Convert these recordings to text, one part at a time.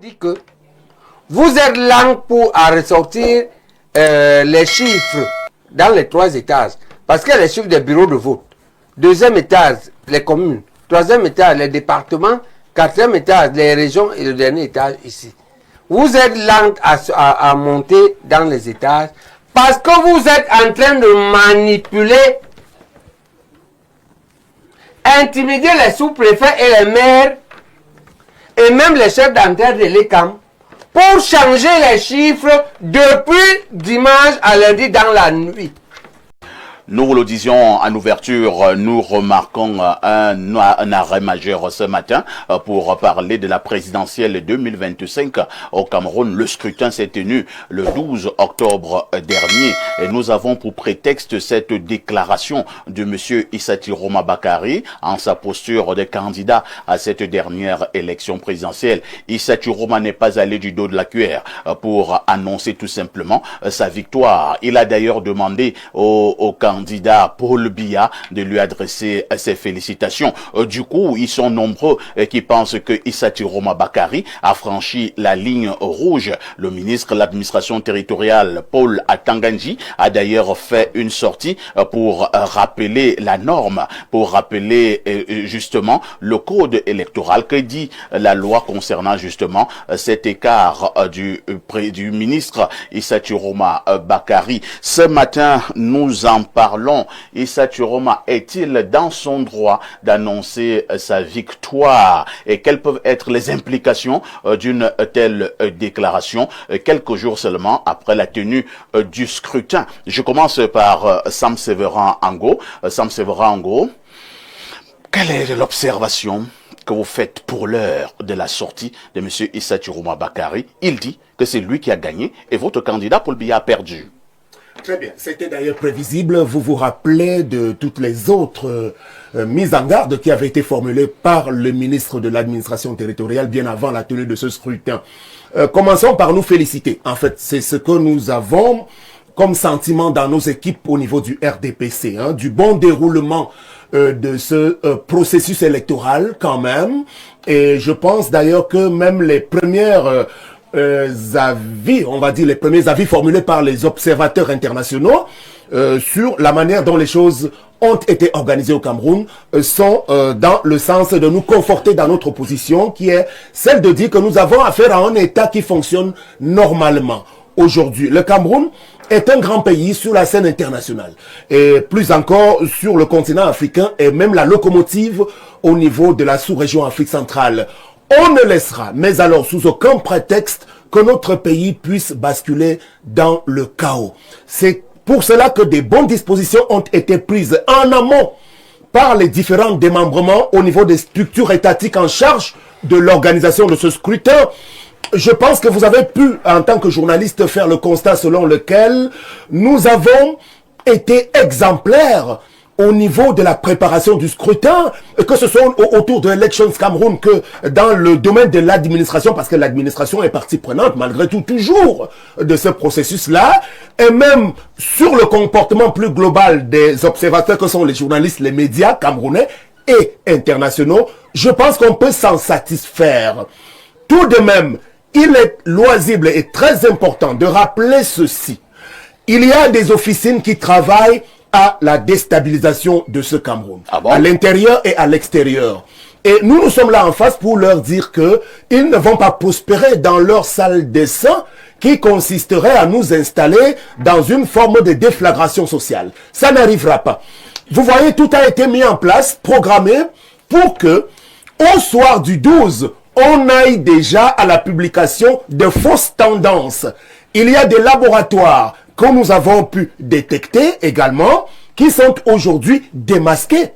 dit que vous êtes lent pour ressortir les chiffres dans les 3 étages. Parce qu'il y a les chiffres des bureaux de vote. 2e étage, les communes. 3e étage, les départements. 4e étage, les régions. Et le dernier étage, ici. Vous êtes lent à monter dans les étages parce que vous êtes en train de manipuler, intimider les sous-préfets et les maires et même les chefs d'antenne de l'ECAM pour changer les chiffres depuis dimanche à lundi dans la nuit. Nous vous le disions en ouverture, nous remarquons un arrêt majeur ce matin pour parler de la présidentielle 2025 au Cameroun. Le scrutin s'est tenu le 12 octobre dernier et nous avons pour prétexte cette déclaration de M. Issa Chiroma Bakary en sa posture de candidat à cette dernière élection présidentielle. Issa Chiroma n'est pas allé du dos de la cuillère pour annoncer tout simplement sa victoire. Il a d'ailleurs demandé au candidat Paul Biya de lui adresser ses félicitations. Du coup, ils sont nombreux qui pensent que Issa Chiroma Bakary a franchi la ligne rouge. Le ministre de l'administration territoriale, Paul Atanganji, a d'ailleurs fait une sortie pour rappeler la norme, pour rappeler justement le code électoral. Que dit la loi concernant justement cet écart du ministre Issa Chiroma Bakary? Ce matin, nous en parlons. Issa Chiroma est-il dans son droit d'annoncer sa victoire? Et quelles peuvent être les implications d'une telle déclaration quelques jours seulement après la tenue du scrutin? Je commence par Sam Sévérin Ango. Sam Sévérin Ango, quelle est l'observation que vous faites pour l'heure de la sortie de M. Issa Chiroma Bakary? Il dit que c'est lui qui a gagné et votre candidat Paul Biya a perdu. Très bien. C'était d'ailleurs prévisible. Vous vous rappelez de toutes les autres mises en garde qui avaient été formulées par le ministre de l'administration territoriale bien avant la tenue de ce scrutin. Commençons par nous féliciter. En fait, c'est ce que nous avons comme sentiment dans nos équipes au niveau du RDPC, du bon déroulement de ce processus électoral quand même. Et je pense d'ailleurs que même les premières avis, on va dire les premiers avis formulés par les observateurs internationaux sur la manière dont les choses ont été organisées au Cameroun sont dans le sens de nous conforter dans notre position qui est celle de dire que nous avons affaire à un État qui fonctionne normalement. Aujourd'hui, le Cameroun est un grand pays sur la scène internationale et plus encore sur le continent africain et même la locomotive au niveau de la sous-région Afrique centrale. On ne laissera, mais alors sous aucun prétexte, que notre pays puisse basculer dans le chaos. C'est pour cela que des bonnes dispositions ont été prises en amont par les différents démembrements au niveau des structures étatiques en charge de l'organisation de ce scrutin. Je pense que vous avez pu, en tant que journaliste, faire le constat selon lequel nous avons été exemplaires au niveau de la préparation du scrutin, que ce soit autour de Elections Cameroun que dans le domaine de l'administration, parce que l'administration est partie prenante malgré tout toujours de ce processus-là, et même sur le comportement plus global des observateurs que sont les journalistes, les médias camerounais et internationaux, je pense qu'on peut s'en satisfaire. Tout de même, il est loisible et très important de rappeler ceci. Il y a des officines qui travaillent à la déstabilisation de ce Cameroun, à l'intérieur et à l'extérieur. Et nous sommes là en face pour leur dire que ils ne vont pas prospérer dans leur salle d'essai qui consisterait à nous installer dans une forme de déflagration sociale. Ça n'arrivera pas. Vous voyez, tout a été mis en place, programmé pour que, au soir du 12, on aille déjà à la publication de fausses tendances. Il y a des laboratoires que nous avons pu détecter également, qui sont aujourd'hui démasqués,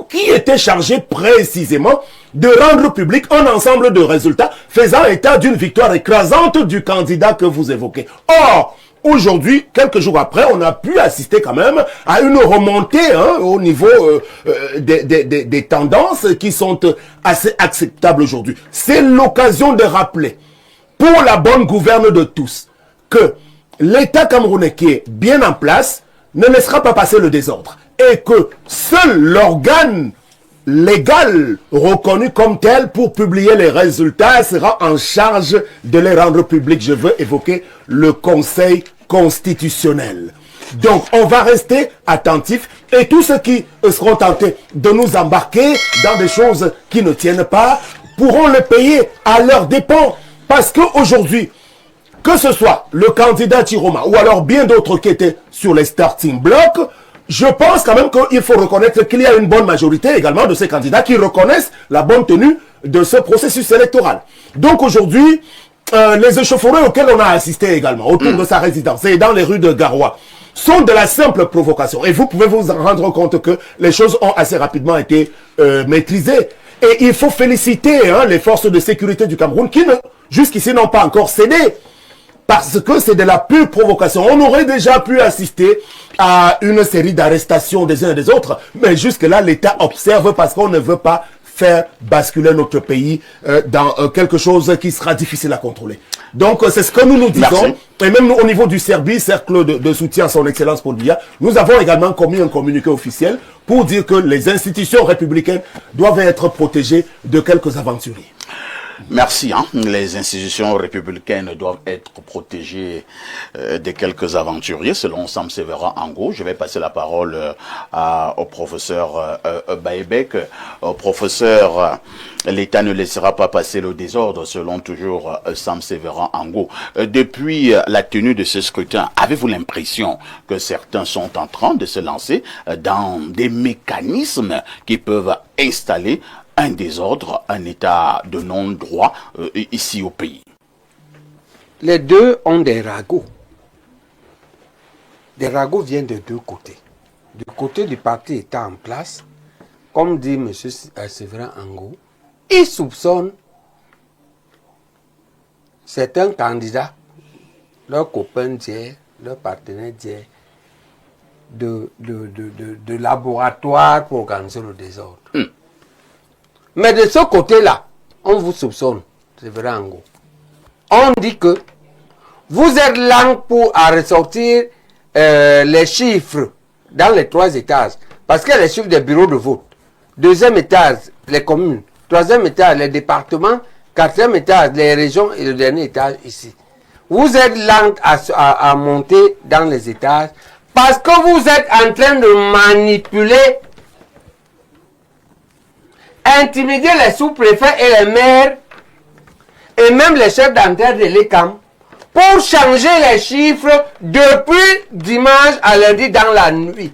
qui étaient chargés précisément de rendre public un ensemble de résultats faisant état d'une victoire écrasante du candidat que vous évoquez. Or, aujourd'hui, quelques jours après, on a pu assister quand même à une remontée au niveau des tendances qui sont assez acceptables aujourd'hui. C'est l'occasion de rappeler, pour la bonne gouverne de tous, que l'État camerounais qui est bien en place ne laissera pas passer le désordre et que seul l'organe légal, reconnu comme tel pour publier les résultats, sera en charge de les rendre publics. Je veux évoquer le Conseil constitutionnel. Donc, on va rester attentifs et tous ceux qui seront tentés de nous embarquer dans des choses qui ne tiennent pas pourront le payer à leurs dépens. Parce qu'aujourd'hui, que ce soit le candidat Chiroma ou alors bien d'autres qui étaient sur les starting blocks, je pense quand même qu'il faut reconnaître qu'il y a une bonne majorité également de ces candidats qui reconnaissent la bonne tenue de ce processus électoral. Donc aujourd'hui, les échauffourées auxquelles on a assisté également autour de sa résidence et dans les rues de Garoua sont de la simple provocation. Et vous pouvez vous rendre compte que les choses ont assez rapidement été maîtrisées. Et il faut féliciter les forces de sécurité du Cameroun qui, jusqu'ici, n'ont pas encore cédé. Parce que c'est de la pure provocation. On aurait déjà pu assister à une série d'arrestations des uns et des autres. Mais jusque-là, l'État observe parce qu'on ne veut pas faire basculer notre pays dans quelque chose qui sera difficile à contrôler. Donc, c'est ce que nous disons. Merci. Et même nous, au niveau du CERBI, Cercle de soutien à son excellence Paul Biya, nous avons également commis un communiqué officiel pour dire que les institutions républicaines doivent être protégées de quelques aventuriers. Merci. Les institutions républicaines doivent être protégées de quelques aventuriers, selon Sam Sévérin Ango. Je vais passer la parole au professeur Baebek. Professeur, l'État ne laissera pas passer le désordre, selon toujours Sam Sévérin Ango. Depuis la tenue de ce scrutin, avez-vous l'impression que certains sont en train de se lancer dans des mécanismes qui peuvent installer un désordre, un état de non-droit ici au pays? Les deux ont des ragots. Des ragots viennent de deux côtés. Du côté du parti état en place, comme dit M. Sévérin Ango, ils soupçonnent certains candidats, leurs copains d'hier, leurs partenaires d'hier, de laboratoire pour organiser le désordre. Mais de ce côté-là, on vous soupçonne, c'est vrai en gros. On dit que vous êtes là pour ressortir les chiffres dans les 3 étages. Parce que les chiffres des bureaux de vote. 2e étage, les communes. 3e étage, les départements. 4e étage, les régions. Et le dernier étage, ici. Vous êtes lent à monter dans les étages. Parce que vous êtes en train de manipuler, intimider les sous-préfets et les maires et même les chefs d'antenne de l'ECAM pour changer les chiffres depuis dimanche à lundi dans la nuit.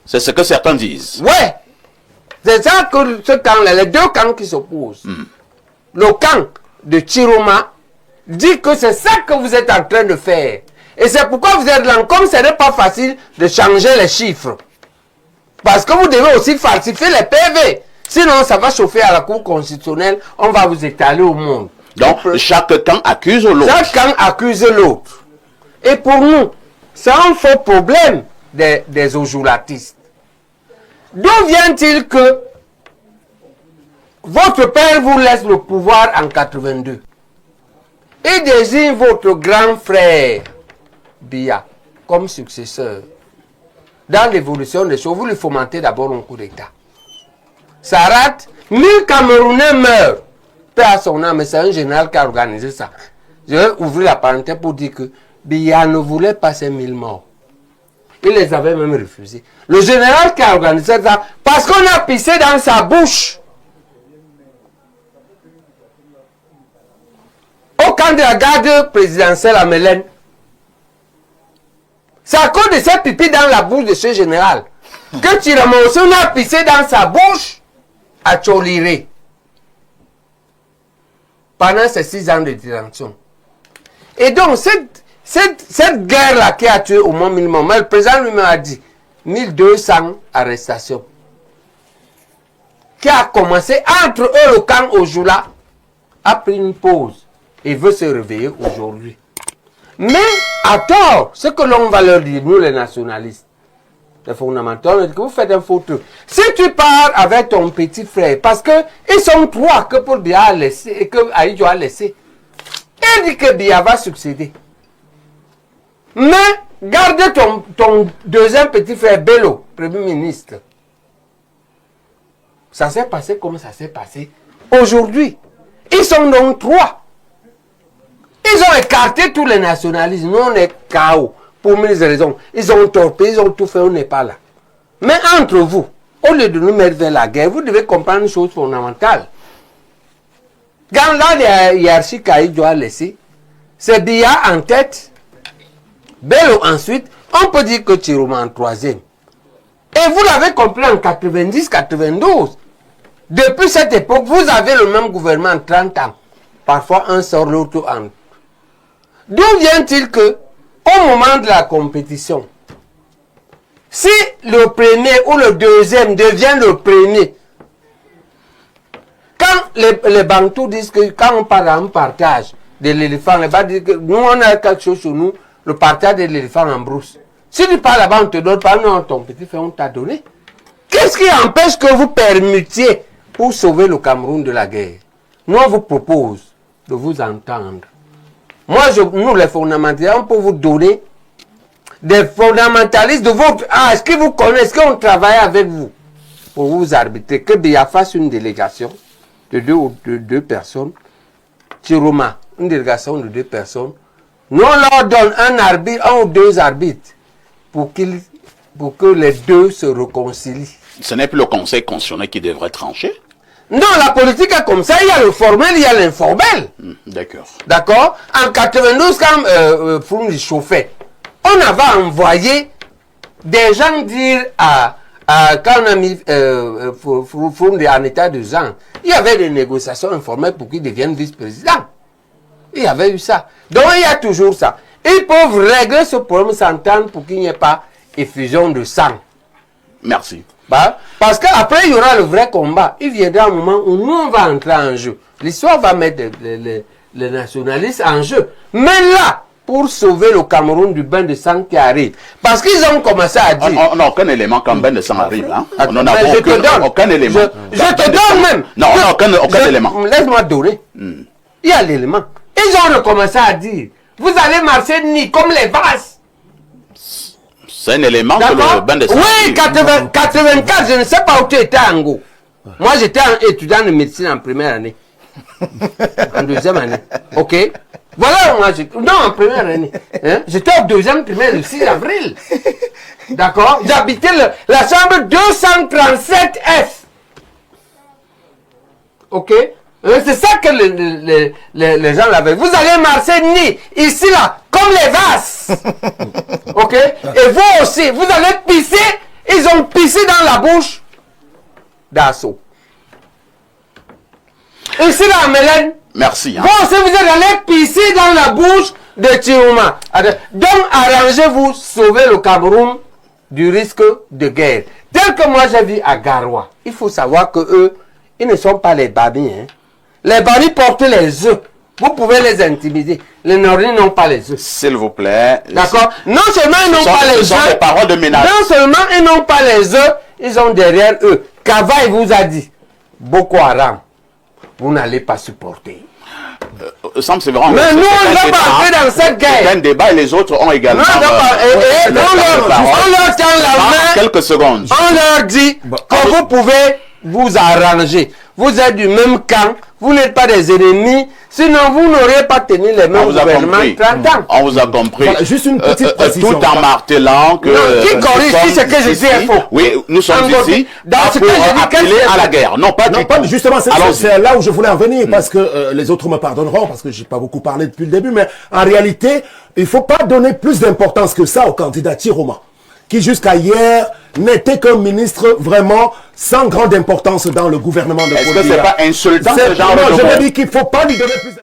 C'est ce que certains disent. Ouais, c'est ça que ce camp-là, les deux camps qui s'opposent. Le camp de Chiroma dit que c'est ça que vous êtes en train de faire. Et c'est pourquoi vous êtes là, comme ce n'est pas facile de changer les chiffres. Parce que vous devez aussi falsifier les PV. Sinon, ça va chauffer à la Cour constitutionnelle, on va vous étaler au monde. Donc, chaque camp accuse l'autre. Chaque camp accuse l'autre. Et pour nous, c'est un faux problème des ojulatistes. D'où vient-il que votre père vous laisse le pouvoir en 82 et désigne votre grand frère, Biya, comme successeur? Dans l'évolution des choses, vous lui fomentez d'abord un coup d'État. Ça rate, 1000 Camerounais meurent. Paix à son âme, mais c'est un général qui a organisé ça. Je vais ouvrir la parenthèse pour dire que Biya ne voulait pas ces 1000 morts. Il les avait même refusés. Le général qui a organisé ça, parce qu'on a pissé dans sa bouche. Au camp de la garde présidentielle à Mélène. C'est à cause de ces pipis dans la bouche de ce général que Tiramoson a pissé dans sa bouche à Tcholiré pendant ces 6 ans de détention. Et donc, cette guerre-là qui a tué au moins 1000 morts, le président lui-même a dit 1200 arrestations, qui a commencé entre eux, le camp Ojula a pris une pause et veut se réveiller aujourd'hui. Mais à tort, ce que l'on va leur dire, nous les nationalistes, les fondamentaux, on dit que vous faites un faux truc. Si tu pars avec ton petit frère, parce que ils sont 3 que Paul Biya a laissé et que Aïdjo a laissé, il dit que Biya va succéder. Mais garde ton deuxième petit frère Bello, Premier ministre. Ça s'est passé comme ça s'est passé aujourd'hui. Ils sont donc 3. Ils ont écarté tous les nationalistes. Nous, on est KO. Pour mille raisons. Ils ont torpé, ils ont tout fait, on n'est pas là. Mais entre vous, au lieu de nous mettre vers la guerre, vous devez comprendre une chose fondamentale. Quand la hiérarchie qu'Aïe doit laisser, c'est Biya en tête, Bello ensuite, on peut dire que Chiroma en 3e. Et vous l'avez compris en 90-92. Depuis cette époque, vous avez le même gouvernement en 30 ans. Parfois, un sort, l'autre entre. D'où vient-il que, au moment de la compétition, si le premier ou le deuxième devient le premier, quand les Bantous disent que quand on parle en partage de l'éléphant, les Bantous disent que nous on a quelque chose sur nous, le partage de l'éléphant en brousse. Si tu parles là-bas, on te donne pas, non, ton petit frère, on t'a donné. Qu'est-ce qui empêche que vous permettiez pour sauver le Cameroun de la guerre? Nous, on vous propose de vous entendre. Moi, nous, les fondamentalistes, on peut vous donner des fondamentalistes de votre âge qui vous connaissent, qui ont travaillé avec vous pour vous arbitrer. Que Biya fasse une délégation de deux personnes. Chiroma, une délégation de 2 personnes. Nous, on leur donne un arbitre, 1 ou 2 arbitres pour que les deux se réconcilient. Ce n'est plus le Conseil constitutionnel qui devrait trancher. Non, la politique est comme ça. Il y a le formel, il y a l'informel. D'accord. D'accord. En 92, quand Froum chauffait, on avait envoyé des gens dire quand on a mis Froum en état d'urgence, il y avait des négociations informelles pour qu'il devienne vice-président. Il y avait eu ça. Donc il y a toujours ça. Ils peuvent régler ce problème, s'entendre pour qu'il n'y ait pas effusion de sang. Merci. Bah, parce qu'après, il y aura le vrai combat. Il viendra un moment où nous, on va entrer en jeu. L'histoire va mettre les nationalistes en jeu. Mais là, pour sauver le Cameroun du bain de sang qui arrive. Parce qu'ils ont commencé à dire... On n'a aucun élément quand bain de sang arrive. Hein? On n'en a aucun élément. Je te donne même. Non, on n'a aucun élément. Laisse-moi donner. Il y a l'élément. Ils ont recommencé à dire, vous allez marcher ni comme les vases. C'est un élément que le bain de sang oui, 84, je ne sais pas où tu étais en Go. Moi, j'étais étudiant de médecine en première année. En 2e année. Ok. Voilà, moi, non, en première année. Hein? J'étais au 2e primaire le 6 avril. D'accord. J'habitais la chambre 237F. Ok. C'est ça que les gens l'avaient. Vous allez marcher ni ici, là, comme les vases. Ok. Et vous aussi, vous allez pisser. Ils ont pissé dans la bouche d'Assaut. Ici, là, Mélène. Merci. Hein. Vous aussi, vous êtes allé pisser dans la bouche de Chiroma. Donc, arrangez-vous, sauvez le Cameroun du risque de guerre. Tel que moi, j'ai vu à Garoua. Il faut savoir que eux, ils ne sont pas les babis, hein. Les babis portent les œufs. Vous pouvez les intimider. Les Nordiques n'ont pas les œufs. S'il vous plaît. D'accord. Non seulement ils n'ont pas les œufs. Ce sont des paroles de ménage. Non seulement ils n'ont pas les œufs, ils ont derrière eux. Kavaï vous a dit, Boko Haram, vous n'allez pas supporter. C'est vraiment. Mais nous, on ne va pas entrer dans cette guerre. C'est un débat et les autres ont également. Non, on leur tient la main. Quelques secondes. On leur dit que vous pouvez vous arranger. Vous êtes du même camp. Vous n'êtes pas des ennemis. Sinon, vous n'aurez pas tenu les mêmes gouvernements 30 ans. On vous a compris. Voilà, juste une petite précision. Tout en martelant que... Non, qui corrige si ce que je dis est faux? Oui, nous sommes ici dans ce que je dis, appeler à la guerre. Non, pas du tout. Justement, c'est là où je voulais en venir, parce que les autres me pardonneront, parce que j'ai pas beaucoup parlé depuis le début, mais en réalité, il faut pas donner plus d'importance que ça au candidat Chiroma, qui jusqu'à hier n'était qu'un ministre vraiment sans grande importance dans le gouvernement de Paul Biya. Est-ce que c'est pas insultant ce genre de... Je me dis qu'il faut pas lui donner plus